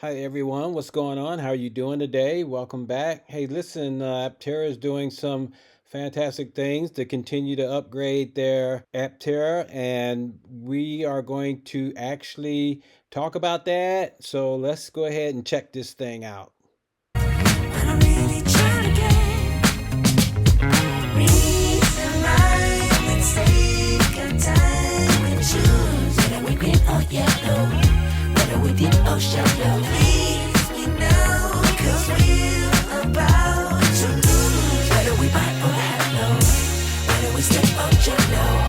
Hi everyone, what's going on? How are you doing today? Welcome back. Hey, listen, Aptera is doing some fantastic things to continue to upgrade their Aptera, and we are going to actually talk about that. So let's go ahead and check this thing out. I'm really trying to get reason right. Let's take our time and choose whether we green or yellow, whether we deep or shallow. Please me now, 'cause we're about to lose. Whether we buy or hello, whether we stay or jello.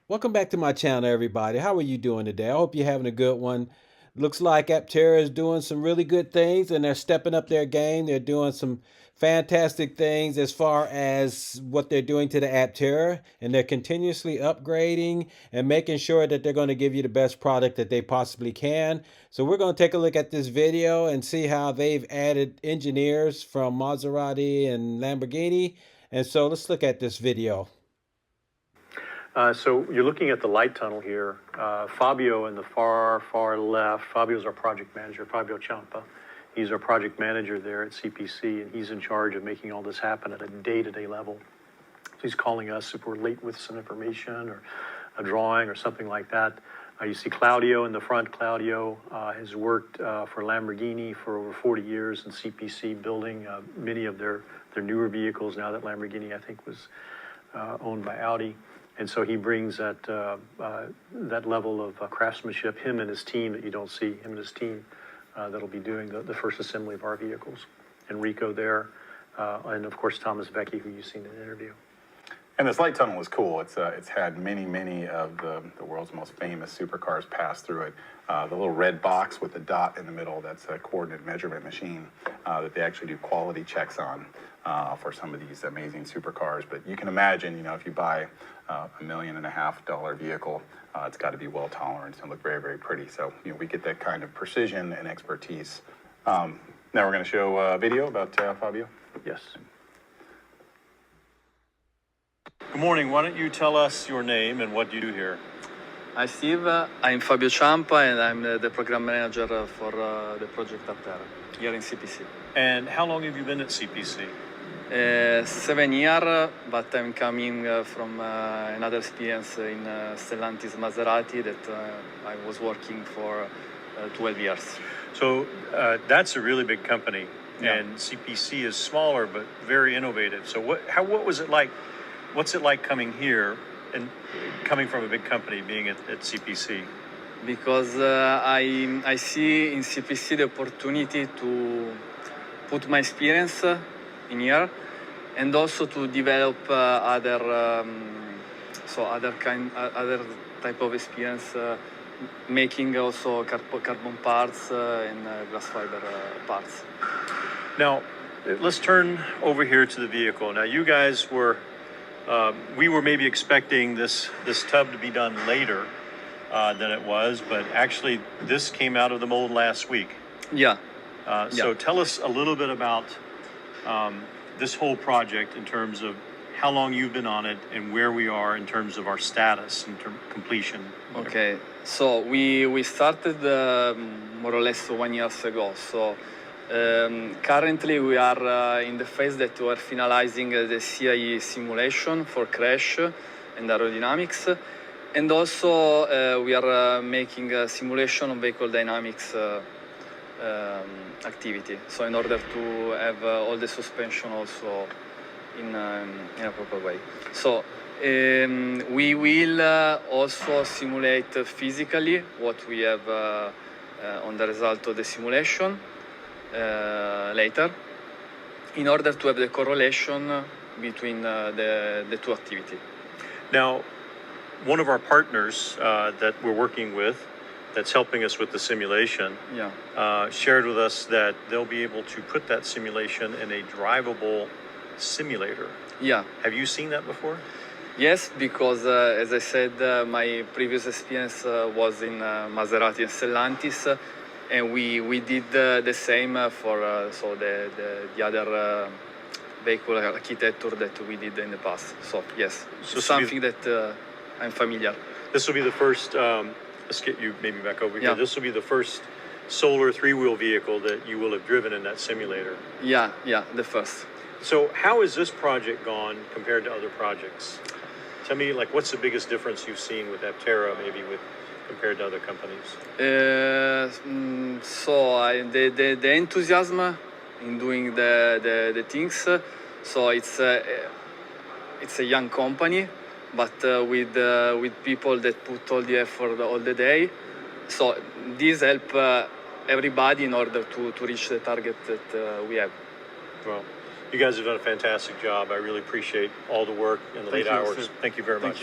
Welcome back to my channel, everybody. How are you doing today? I hope you're having a good one. Looks like Aptera is doing some really good things and they're stepping up their game. They're doing some fantastic things as far as what they're doing to the Aptera, and they're continuously upgrading and making sure that they're going to give you the best product that they possibly can. So we're going to take a look at this video and see how they've added engineers from Maserati and Lamborghini. And so let's look at this video. So you're looking at the light tunnel here. Fabio in the far left. Fabio's our project manager, Fabio Ciampa. He's our project manager there at CPC, and he's in charge of making all this happen at a day-to-day level. So he's calling us if we're late with some information or a drawing or something like that. You see Claudio in the front. Claudio has worked for Lamborghini for over 40 years in CPC, building many of their newer vehicles now that Lamborghini, I think, was owned by Audi. And so he brings that level of craftsmanship, him and his team that you don't see, him and his team that'll be doing the first assembly of our vehicles. Enrico there, and of course Thomas Vecchi, who you've seen in the interview. And this light tunnel is cool. It's had many of the world's most famous supercars pass through it. The little red box with the dot in the middle, that's a coordinate measurement machine that they actually do quality checks on for some of these amazing supercars. But you can imagine, if you buy $1.5 million vehicle, it's got to be well tolerant and look very pretty. So we get that kind of precision and expertise. Now we're going to show a video about Fabio. Yes. Good morning. Why don't you tell us your name and what you do here? Hi Steve, I'm Fabio Ciampa and I'm the program manager for the project Aptera here in CPC. And how long have you been at CPC? 7 years, but I'm coming from another experience in Stellantis Maserati that I was working for 12 years. So that's a really big company, Yeah. and CPC is smaller but very innovative. So what was it like? What's it like coming here and coming from a big company, being at CPC? Because I see in CPC the opportunity to put my experience in here and also to develop other type of experience, making also carbon parts and glass fiber parts. Now, let's turn over here to the vehicle. Now, you guys were, we were maybe expecting this tub to be done later than it was, but actually this came out of the mold last week. Yeah. So tell us a little bit about this whole project in terms of how long you've been on it and where we are in terms of our status in completion. Okay, so we started more or less 1 year ago. So currently we are in the phase that we are finalizing the CIE simulation for crash and aerodynamics, and also we are making a simulation of vehicle dynamics activity. So in order to have all the suspension also in a proper way. So we will also simulate physically what we have on the result of the simulation later, in order to have the correlation between the two activities. Now, one of our partners that we're working with, that's helping us with the simulation, shared with us that they'll be able to put that simulation in a drivable simulator. Yeah. Have you seen that before? Yes, because as I said, my previous experience was in Maserati and Stellantis, and we did the same for so the other vehicle architecture that we did in the past. So yes, So it's something that I'm familiar. This will be the first. Let's get you maybe back over here. Yeah. This will be the first solar three-wheel vehicle that you will have driven in that simulator. Yeah, the first. So how has this project gone compared to other projects? Tell me, like, what's the biggest difference you've seen with Aptera, maybe with compared to other companies? The enthusiasm in doing the things. So it's a young company, but with people that put all the effort all the day. So this help everybody in order to reach the target that we have. Well, you guys have done a fantastic job. I really appreciate all the work in the late hours. Thank you very much.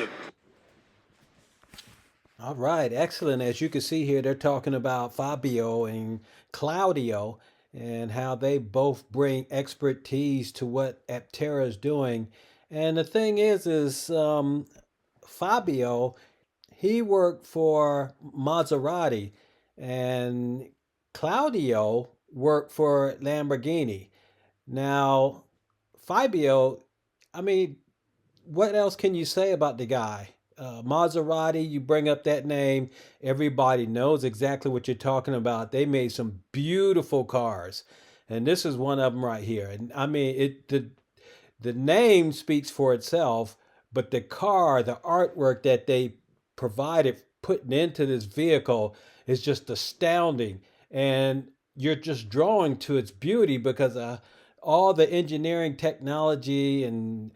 All right, excellent. As you can see here, they're talking about Fabio and Claudio and how they both bring expertise to what Aptera is doing. And the thing is Fabio, he worked for Maserati, and Claudio worked for Lamborghini. Now, Fabio, I mean, what else can you say about the guy? Maserati, you bring up that name, everybody knows exactly what you're talking about. They made some beautiful cars, and this is one of them right here. And I mean, the name speaks for itself, but the car, the artwork that they provided putting into this vehicle is just astounding, and you're just drawing to its beauty because all the engineering technology and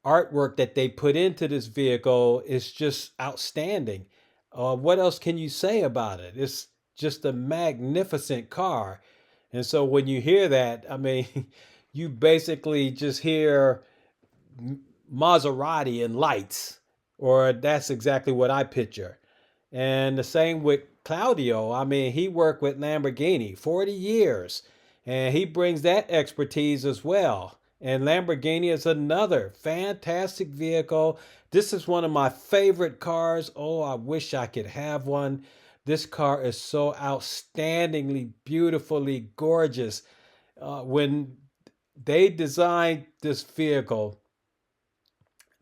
artwork that they put into this vehicle is just outstanding. What else can you say about it? It's just a magnificent car. And so when you hear that, I mean, you basically just hear Maserati and lights, or that's exactly what I picture. And the same with Claudio. I mean, he worked with Lamborghini 40 years, and he brings that expertise as well. And Lamborghini is another fantastic vehicle. This is one of my favorite cars. Oh, I wish I could have one. This car is so outstandingly, beautifully gorgeous. When they designed this vehicle,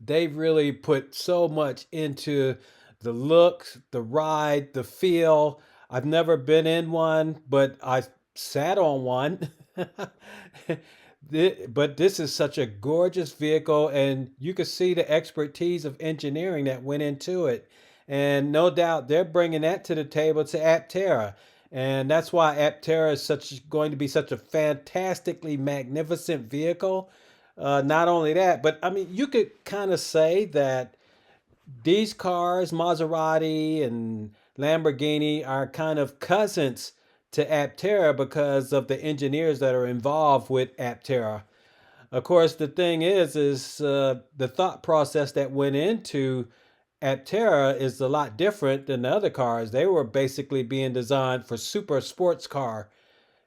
they really put so much into the looks, the ride, the feel. I've never been in one, but I sat on one. But this is such a gorgeous vehicle, and you can see the expertise of engineering that went into it. And no doubt they're bringing that to the table to Aptera. And that's why Aptera is going to be such a fantastically magnificent vehicle. Not only that, but I mean, you could kind of say that these cars, Maserati and Lamborghini, are kind of cousins to Aptera because of the engineers that are involved with Aptera. Of course, the thing is the thought process that went into Aptera is a lot different than the other cars. They were basically being designed for super sports car,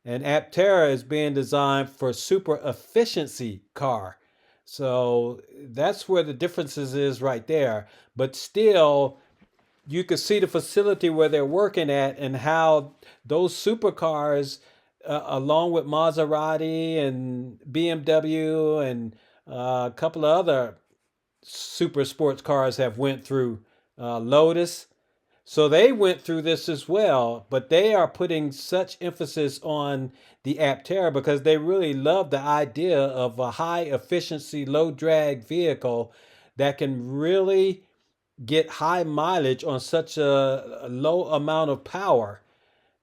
and Aptera is being designed for super efficiency car. So that's where the differences is right there. But still, you could see the facility where they're working at and how those supercars, along with Maserati and BMW and a couple of other super sports cars, have went through. Lotus, so they went through this as well, but they are putting such emphasis on the Aptera because they really love the idea of a high efficiency, low drag vehicle that can really get high mileage on such a low amount of power.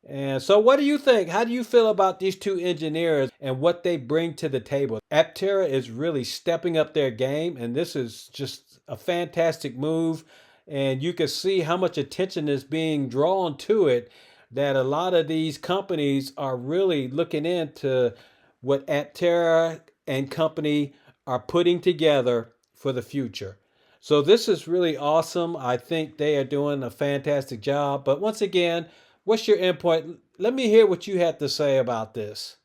And so, what do you think? How do you feel about these two engineers and what they bring to the table? Aptera is really stepping up their game, and this is just a fantastic move. And you can see how much attention is being drawn to it, that a lot of these companies are really looking into what Aptera and company are putting together for the future. So this is really awesome. I think they are doing a fantastic job. But once again, what's your input? Let me hear what you have to say about this.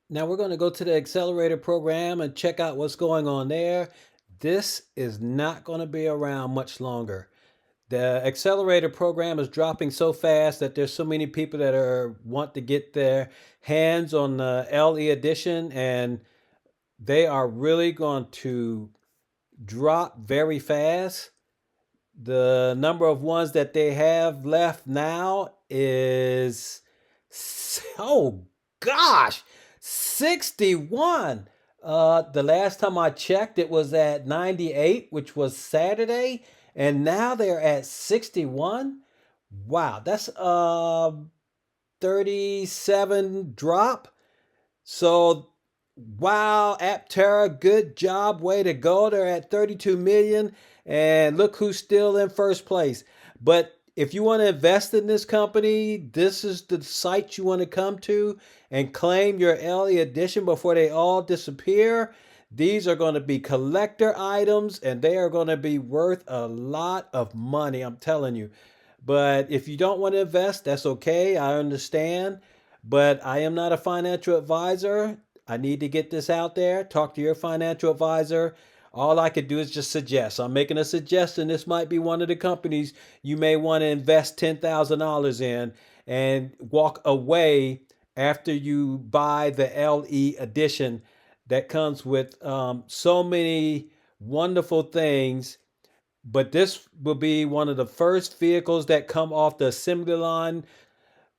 Now we're going to go to the Accelerator program and check out what's going on there. This is not going to be around much longer. The Accelerator program is dropping so fast that there's so many people that want to get their hands on the LE edition, and they are really going to drop very fast. The number of ones that they have left now is, oh gosh, 61. The last time I checked, it was at 98, which was Saturday, and now they're at 61. Wow, that's a 37 drop. So, wow, Aptera, good job, way to go. They're at 32 million, and look who's still in first place. But if you want to invest in this company, this is the site you want to come to and claim your LE edition before they all disappear. These are going to be collector items, and they are going to be worth a lot of money, I'm telling you. But if you don't want to invest, that's okay. I understand. But I am not a financial advisor. I need to get this out there. Talk to your financial advisor. All I could do is just suggest. I'm making a suggestion. This might be one of the companies you may want to invest $10,000 in and walk away after you buy the LE edition that comes with so many wonderful things. But this will be one of the first vehicles that come off the assembly line.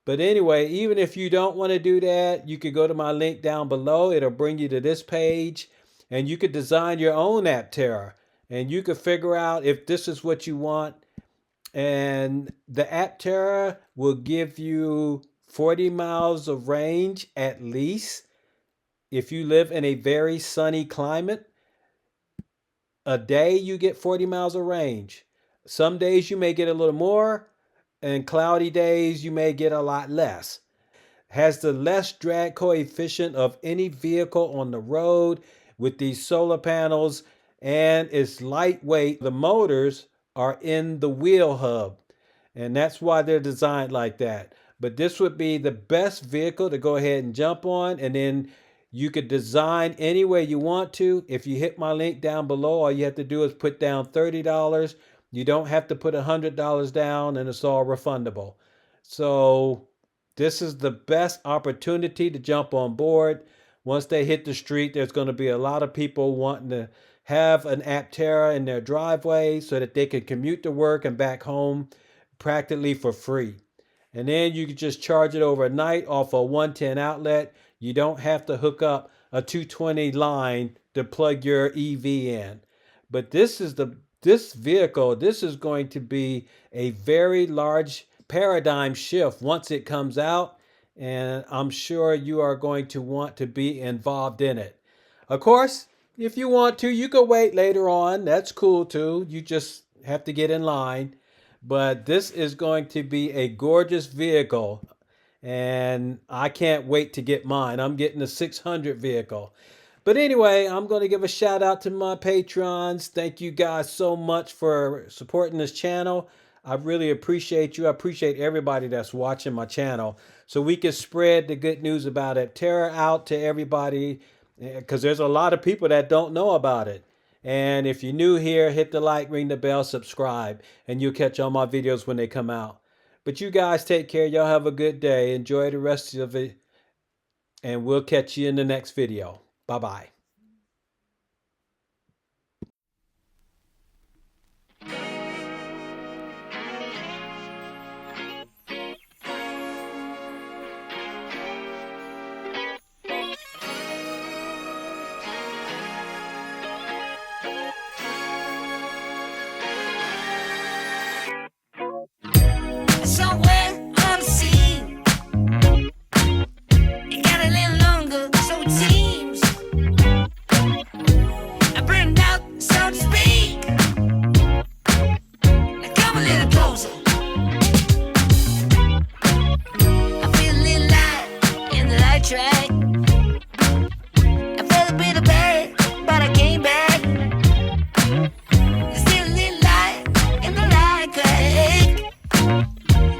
But anyway, even if you don't want to do that, you could go to my link down below. It'll bring you to this page, and you could design your own Aptera, and you could figure out if this is what you want. And the Aptera will give you 40 miles of range at least if you live in a very sunny climate. A day you get 40 miles of range. Some days you may get a little more, and cloudy days you may get a lot less. Has the less drag coefficient of any vehicle on the road with these solar panels, and it's lightweight. The motors are in the wheel hub, and that's why they're designed like that. But this would be the best vehicle to go ahead and jump on, and then you could design any way you want to. If you hit my link down below, all you have to do is put down $30. You don't have to put $100 down, and it's all refundable. So this is the best opportunity to jump on board. Once they hit the street, there's going to be a lot of people wanting to have an Aptera in their driveway so that they can commute to work and back home practically for free. And then you can just charge it overnight off a 110 outlet. You don't have to hook up a 220 line to plug your EV in. But this vehicle, this is going to be a very large paradigm shift once it comes out, and I'm sure you are going to want to be involved in it. Of course, if you want to, you can wait later on. That's cool too. You just have to get in line. But this is going to be a gorgeous vehicle, and I can't wait to get mine. I'm getting the 600 vehicle. But anyway, I'm going to give a shout out to my patrons. Thank you guys so much for supporting this channel. I really appreciate you. I appreciate everybody that's watching my channel, so we can spread the good news about Aptera out to everybody, because there's a lot of people that don't know about it. And if you're new here, hit the like, ring the bell, subscribe, and you'll catch all my videos when they come out. But you guys take care. Y'all have a good day. Enjoy the rest of it, and we'll catch you in the next video. Bye-bye. Somewhere on the scene, it got a little longer, so it seems. I burned out, so to speak. Now come a little closer. I feel a little light in the light track. I felt a bit of bad, but I came back. There's still a little light in the light crack.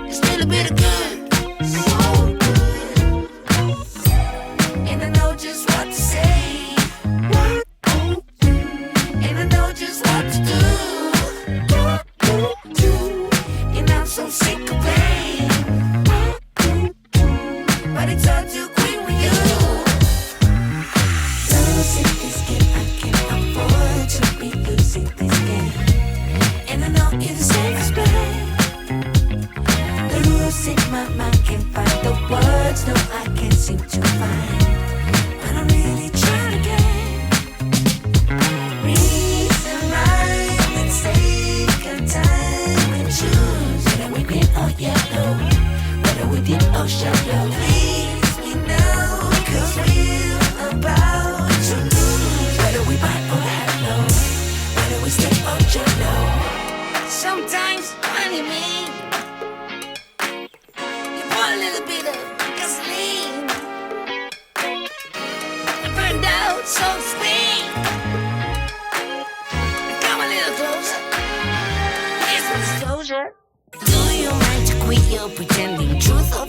There's still a bit of good, so good. And I know just what to say. And I know just what to do. And I'm so sick of pain. But it's all too quick with you. Losing this game, I can't afford to be losing this game. And I know it's my mind can't find the words, no, I can't seem to find what I'm really trying to get. Reason right, let's take our time and choose whether we green or yellow, whether we deep or shallow. Please, we know, cause we're about to lose, whether we buy or hello, whether we step or jello. Sometimes, honey, me, you pour a little bit of gasoline. I burned out, so to speak. Come a little closer. Here's some disclosure. Do you mind to quit your pretending truth or